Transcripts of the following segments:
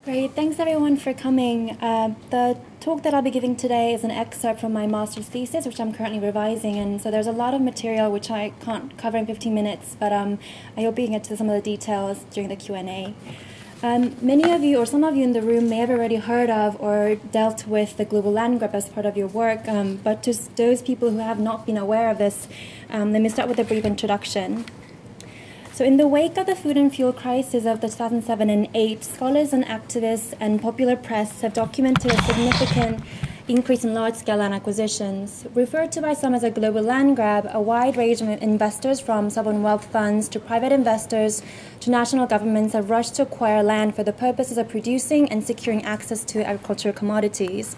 Great, thanks everyone for coming. The talk that I'll be giving today is an excerpt from my master's thesis, which I'm currently revising, and so there's a lot of material which I can't cover in 15 minutes, but I hope we can get to some of the details during the Q&A. Many of you, or some of you in the room, may have already heard of or dealt with the global land grab as part of your work, but to those people who have not been aware of this, let me start with a brief introduction. So in the wake of the food and fuel crisis of the 2007 and 8, scholars and activists and popular press have documented a significant increase in large-scale land acquisitions. Referred to by some as a global land grab, a wide range of investors from sovereign wealth funds to private investors to national governments have rushed to acquire land for the purposes of producing and securing access to agricultural commodities.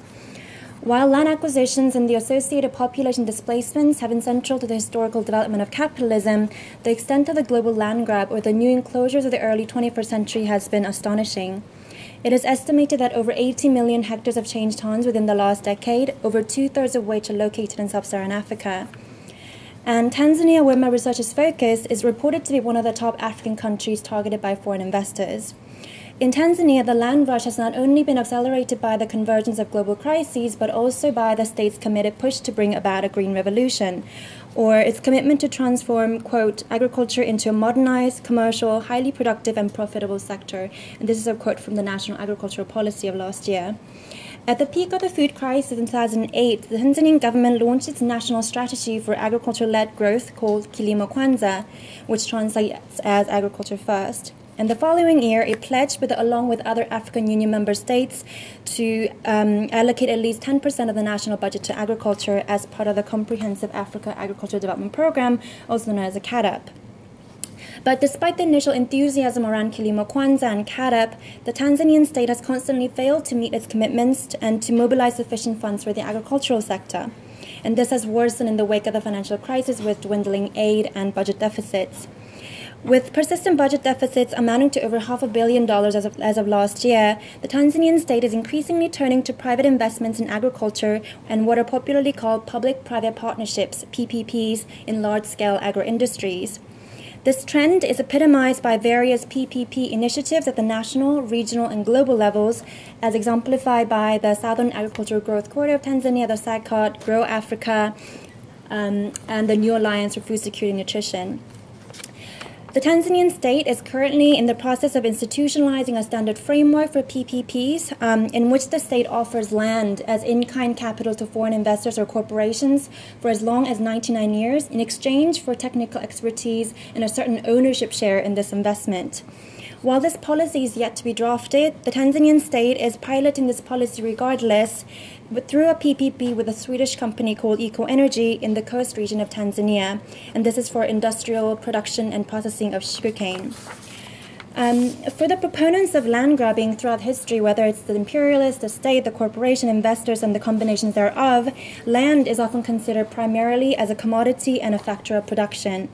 While land acquisitions and the associated population displacements have been central to the historical development of capitalism, the extent of the global land grab or the new enclosures of the early 21st century has been astonishing. It is estimated that over 80 million hectares have changed hands within the last decade, over two-thirds of which are located in sub-Saharan Africa. And Tanzania, where my research is focused, is reported to be one of the top African countries targeted by foreign investors. In Tanzania, the land rush has not only been accelerated by the convergence of global crises, but also by the state's committed push to bring about a green revolution, or its commitment to transform, quote, agriculture into a modernized, commercial, highly productive and profitable sector. And this is a quote from the National Agricultural Policy of last year. At the peak of the food crisis in 2008, the Tanzanian government launched its national strategy for agriculture-led growth called Kilimo Kwanza, which translates as agriculture first. And the following year, it pledged, along with other African Union member states, to allocate at least 10% of the national budget to agriculture as part of the Comprehensive Africa Agricultural Development Program, also known as a CAADP. But despite the initial enthusiasm around Kilimo Kwanza and CAADP, the Tanzanian state has constantly failed to meet its commitments and to mobilize sufficient funds for the agricultural sector. And this has worsened in the wake of the financial crisis with dwindling aid and budget deficits. With persistent budget deficits amounting to over $500 million as of last year, the Tanzanian state is increasingly turning to private investments in agriculture and what are popularly called public-private partnerships, PPPs, in large-scale agro-industries. This trend is epitomized by various PPP initiatives at the national, regional, and global levels, as exemplified by the Southern Agricultural Growth Corridor of Tanzania, the SAGCOT, Grow Africa, and the New Alliance for Food Security and Nutrition. The Tanzanian state is currently in the process of institutionalizing a standard framework for PPPs in which the state offers land as in-kind capital to foreign investors or corporations for as long as 99 years in exchange for technical expertise and a certain ownership share in this investment. While this policy is yet to be drafted, the Tanzanian state is piloting this policy regardless, but through a PPP with a Swedish company called Eco Energy in the coast region of Tanzania, and this is for industrial production and processing of sugarcane. For the proponents of land grabbing throughout history, whether it's the imperialists, the state, the corporation, investors, and the combinations thereof, land is often considered primarily as a commodity and a factor of production.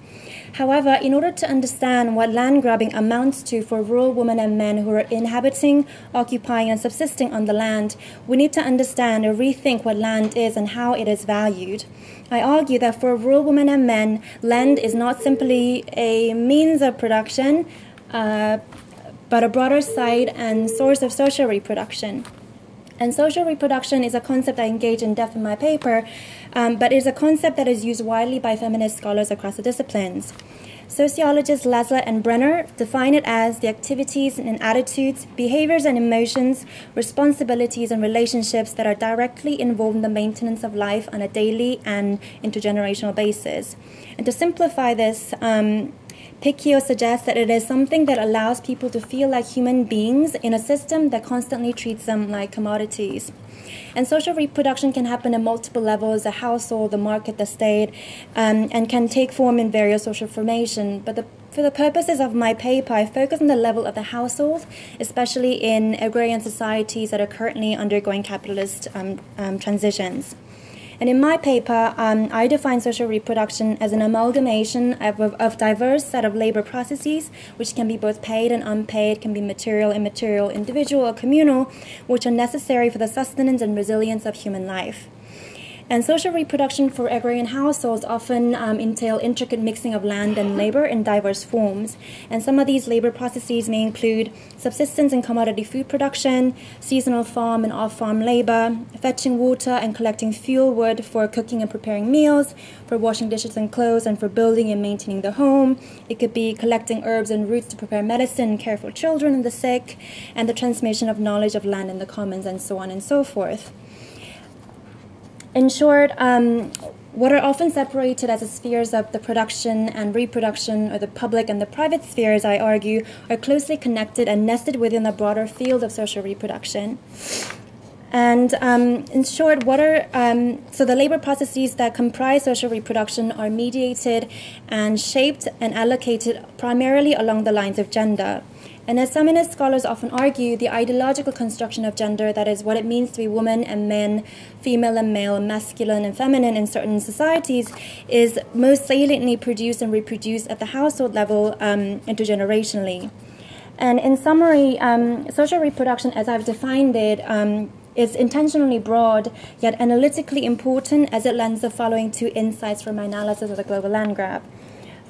However, in order to understand what land grabbing amounts to for rural women and men who are inhabiting, occupying, and subsisting on the land, we need to understand or rethink what land is and how it is valued. I argue that for rural women and men, land is not simply a means of production, but a broader side and source of social reproduction. And social reproduction is a concept I engage in depth in my paper, but it is a concept that is used widely by feminist scholars across the disciplines. Sociologists Laszlo and Brenner define it as the activities and attitudes, behaviors and emotions, responsibilities and relationships that are directly involved in the maintenance of life on a daily and intergenerational basis. And to simplify this, Picchio suggests that it is something that allows people to feel like human beings in a system that constantly treats them like commodities. And social reproduction can happen at multiple levels: the household, the market, the state, and can take form in various social formation. But for the purposes of my paper, I focus on the level of the household, especially in agrarian societies that are currently undergoing capitalist transitions. And in my paper, I define social reproduction as an amalgamation of diverse set of labor processes, which can be both paid and unpaid, can be material, immaterial, individual, or communal, which are necessary for the sustenance and resilience of human life. And social reproduction for agrarian households often entail intricate mixing of land and labor in diverse forms. And some of these labor processes may include subsistence and commodity food production, seasonal farm and off-farm labor, fetching water and collecting fuel wood for cooking and preparing meals, for washing dishes and clothes, and for building and maintaining the home. It could be collecting herbs and roots to prepare medicine and care for children and the sick, and the transmission of knowledge of land in the commons, and so on and so forth. In short, what are often separated as the spheres of the production and reproduction, or the public and the private spheres, I argue, are closely connected and nested within the broader field of social reproduction. And in short, so the labor processes that comprise social reproduction are mediated and shaped and allocated primarily along the lines of gender. And as feminist scholars often argue, the ideological construction of gender, that is, what it means to be woman and men, female and male, masculine and feminine in certain societies, is most saliently produced and reproduced at the household level intergenerationally. And in summary, social reproduction, as I've defined it, is intentionally broad, yet analytically important, as it lends the following two insights from my analysis of the global land grab.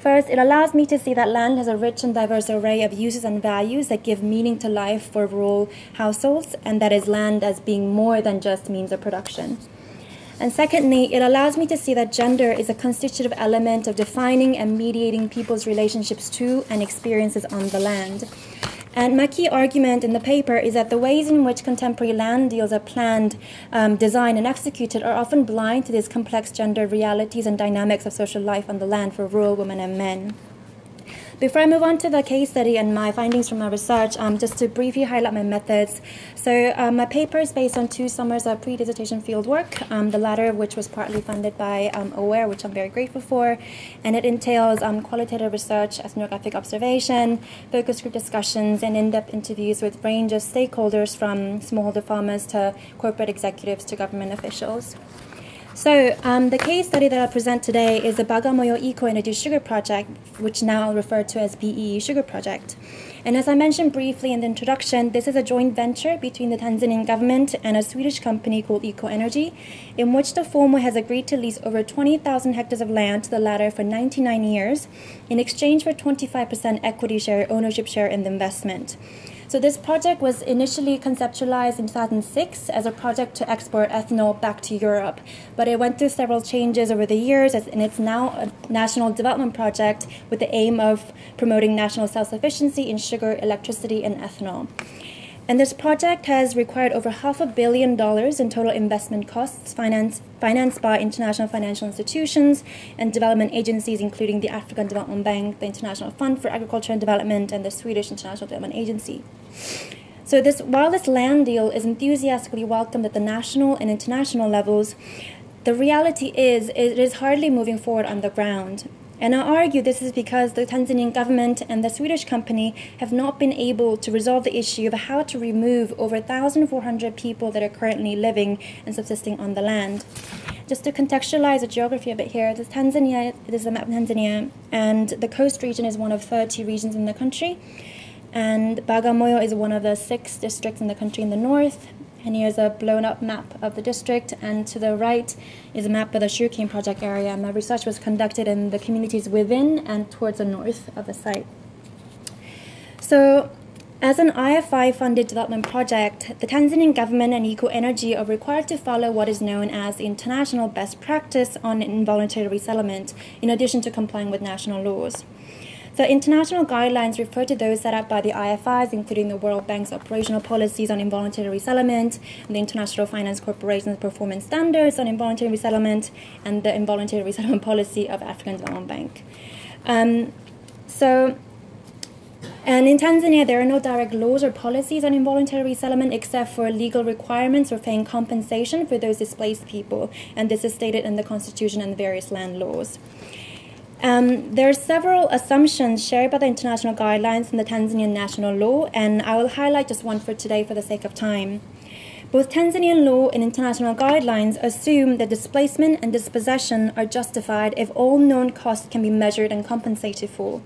First, it allows me to see that land has a rich and diverse array of uses and values that give meaning to life for rural households, and that is land as being more than just means of production. And secondly, it allows me to see that gender is a constitutive element of defining and mediating people's relationships to and experiences on the land. And my key argument in the paper is that the ways in which contemporary land deals are planned, designed, and executed are often blind to these complex gender realities and dynamics of social life on the land for rural women and men. Before I move on to the case study and my findings from my research, just to briefly highlight my methods. So my paper is based on 2 summers of pre-dissertation fieldwork, the latter of which was partly funded by AWARE, which I'm very grateful for. And it entails qualitative research, ethnographic observation, focus group discussions, and in-depth interviews with a range of stakeholders from smallholder farmers to corporate executives to government officials. So the case study that I'll present today is the Bagamoyo Eco-Energy Sugar Project, which now I'll refer to as BEE Sugar Project. And as I mentioned briefly in the introduction, this is a joint venture between the Tanzanian government and a Swedish company called Eco-Energy, in which the former has agreed to lease over 20,000 hectares of land to the latter for 99 years in exchange for 25% equity share, ownership share in the investment. So this project was initially conceptualized in 2006 as a project to export ethanol back to Europe, but it went through several changes over the years, and it's now a national development project with the aim of promoting national self-sufficiency in sugar, electricity, and ethanol. And this project has required over $500 million in total investment costs, financed by international financial institutions and development agencies, including the African Development Bank, the International Fund for Agriculture and Development, and the Swedish International Development Agency. So while this land deal is enthusiastically welcomed at the national and international levels, the reality is it is hardly moving forward on the ground. And I argue this is because the Tanzanian government and the Swedish company have not been able to resolve the issue of how to remove over 1,400 people that are currently living and subsisting on the land. Just to contextualize the geography a bit here, this is a map of Tanzania, and the coast region is one of 30 regions in the country. And Bagamoyo is one of the 6 districts in the country in the north. And here's a blown-up map of the district, and to the right is a map of the sugarcane project area. My research was conducted in the communities within and towards the north of the site. So, as an IFI-funded development project, the Tanzanian government and Eco-Energy are required to follow what is known as the international best practice on involuntary resettlement, in addition to complying with national laws. The international guidelines refer to those set up by the IFIs, including the World Bank's operational policies on involuntary resettlement, and the International Finance Corporation's performance standards on involuntary resettlement, and the involuntary resettlement policy of African Development Bank. And in Tanzania, there are no direct laws or policies on involuntary resettlement except for legal requirements for paying compensation for those displaced people, and this is stated in the Constitution and the various land laws. There are several assumptions shared by the international guidelines in the Tanzanian national law, and I will highlight just one for today for the sake of time. Both Tanzanian law and international guidelines assume that displacement and dispossession are justified if all known costs can be measured and compensated for.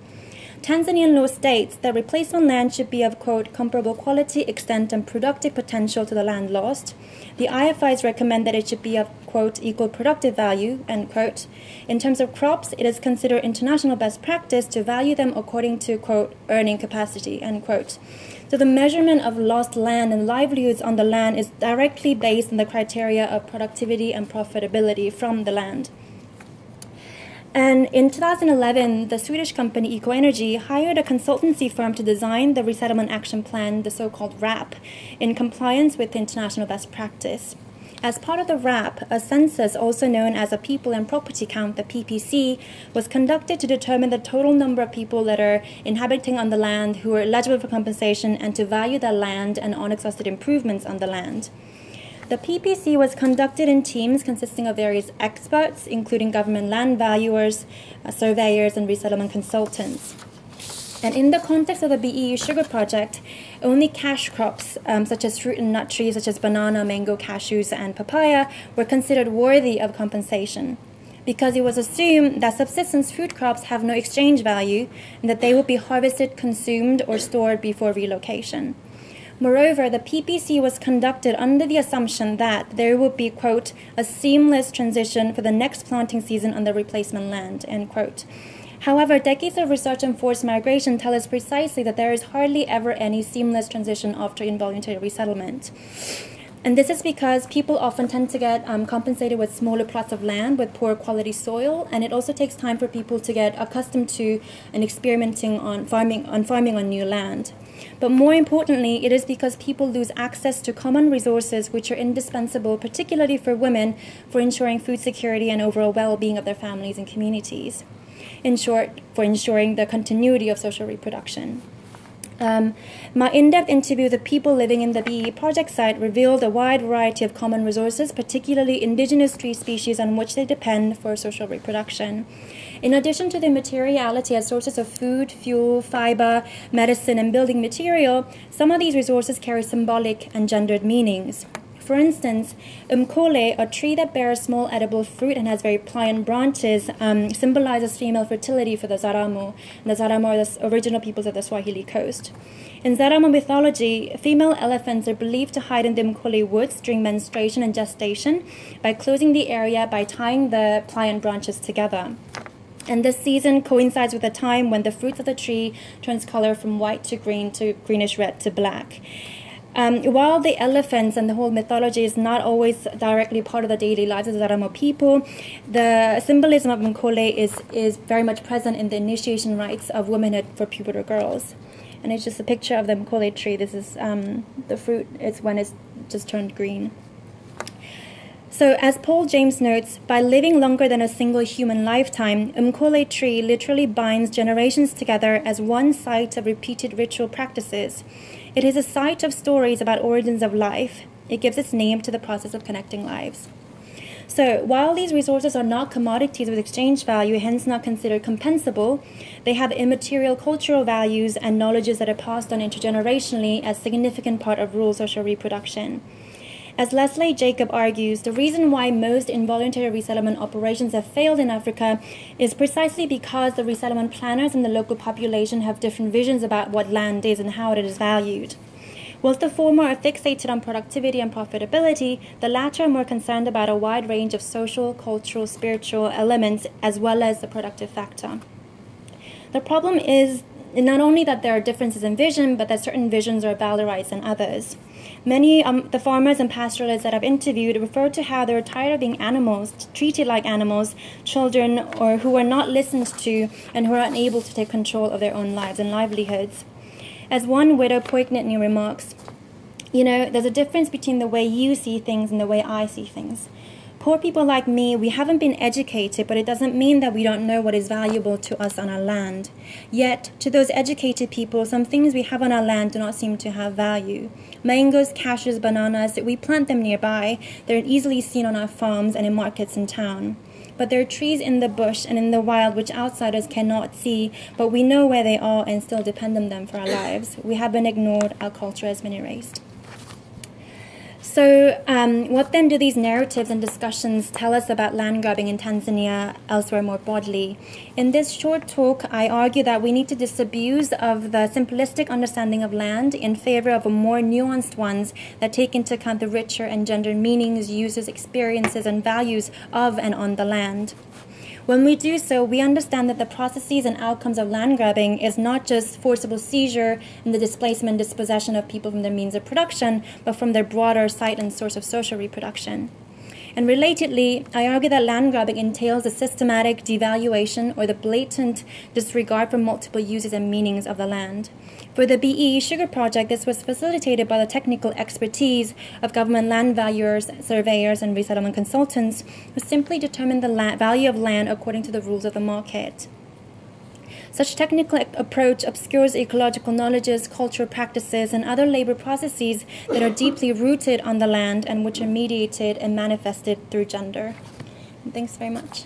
Tanzanian law states that replacement land should be of, quote, comparable quality, extent, and productive potential to the land lost. The IFIs recommend that it should be of, quote, equal productive value, end quote. In terms of crops, it is considered international best practice to value them according to, quote, earning capacity, end quote. So the measurement of lost land and livelihoods on the land is directly based on the criteria of productivity and profitability from the land. And in 2011, the Swedish company EcoEnergy hired a consultancy firm to design the Resettlement Action Plan, the so-called RAP, in compliance with international best practice. As part of the RAP, a census, also known as a People and Property Count, the PPC, was conducted to determine the total number of people that are inhabiting on the land who are eligible for compensation and to value the land and unexhausted improvements on the land. The PPC was conducted in teams consisting of various experts, including government land valuers, surveyors, and resettlement consultants. And in the context of the BEU sugar project, only cash crops, such as fruit and nut trees, such as banana, mango, cashews, and papaya, were considered worthy of compensation, because it was assumed that subsistence food crops have no exchange value and that they would be harvested, consumed, or stored before relocation. Moreover, the PPC was conducted under the assumption that there would be, quote, a seamless transition for the next planting season on the replacement land, end quote. However, decades of research on forced migration tell us precisely that there is hardly ever any seamless transition after involuntary resettlement. And this is because people often tend to get compensated with smaller plots of land with poor quality soil, and it also takes time for people to get accustomed to and experimenting on farming on new land. But more importantly, it is because people lose access to common resources which are indispensable, particularly for women, for ensuring food security and overall well-being of their families and communities. In short, for ensuring the continuity of social reproduction. My in-depth interview with the people living in the BE project site revealed a wide variety of common resources, particularly indigenous tree species on which they depend for social reproduction. In addition to the materiality as sources of food, fuel, fiber, medicine, and building material, some of these resources carry symbolic and gendered meanings. For instance, umkole, a tree that bears small edible fruit and has very pliant branches, symbolizes female fertility for the Zaramo. And the Zaramo are the original peoples of the Swahili coast. In Zaramo mythology, female elephants are believed to hide in the umkole woods during menstruation and gestation by closing the area by tying the pliant branches together. And this season coincides with a time when the fruits of the tree turns color from white to greenish red to black. While the elephants and the whole mythology is not always directly part of the daily lives of the Zaramo people, the symbolism of Mkole is very much present in the initiation rites of womanhood for pubertal girls. And it's just a picture of the Mkole tree. This is the fruit. It's when it's just turned green. So, as Paul James notes, by living longer than a single human lifetime, Mkole tree literally binds generations together as one site of repeated ritual practices. It is a site of stories about origins of life. It gives its name to the process of connecting lives. So, while these resources are not commodities with exchange value, hence not considered compensable, they have immaterial cultural values and knowledges that are passed on intergenerationally as significant part of rural social reproduction. As Leslie Jacob argues, the reason why most involuntary resettlement operations have failed in Africa is precisely because the resettlement planners and the local population have different visions about what land is and how it is valued. Whilst the former are fixated on productivity and profitability, the latter are more concerned about a wide range of social, cultural, spiritual elements as well as the productive factor. The problem is not only that there are differences in vision, but that certain visions are valorized than others. Many the farmers and pastoralists that I've interviewed refer to how they're tired of being animals, treated like animals, children, or who are not listened to and who are unable to take control of their own lives and livelihoods. As one widow poignantly remarks, there's a difference between the way you see things and the way I see things. Poor people like me, we haven't been educated, but it doesn't mean that we don't know what is valuable to us on our land. Yet, to those educated people, some things we have on our land do not seem to have value. Mangoes, cashews, bananas, we plant them nearby. They're easily seen on our farms and in markets in town. But there are trees in the bush and in the wild which outsiders cannot see, but we know where they are and still depend on them for our lives. We have been ignored, our culture has been erased. So what then do these narratives and discussions tell us about land grabbing in Tanzania, elsewhere more broadly? In this short talk, I argue that we need to disabuse of the simplistic understanding of land in favor of a more nuanced ones that take into account the richer and gendered meanings, uses, experiences, and values of and on the land. When we do so, we understand that the processes and outcomes of land grabbing is not just forcible seizure and the displacement and dispossession of people from their means of production, but from their broader site and source of social reproduction. And relatedly, I argue that land grabbing entails the systematic devaluation or the blatant disregard for multiple uses and meanings of the land. For the BE Sugar Project, this was facilitated by the technical expertise of government land valuers, surveyors, and resettlement consultants who simply determined the value of land according to the rules of the market. Such technical approach obscures ecological knowledges, cultural practices, and other labor processes that are deeply rooted on the land and which are mediated and manifested through gender. And thanks very much.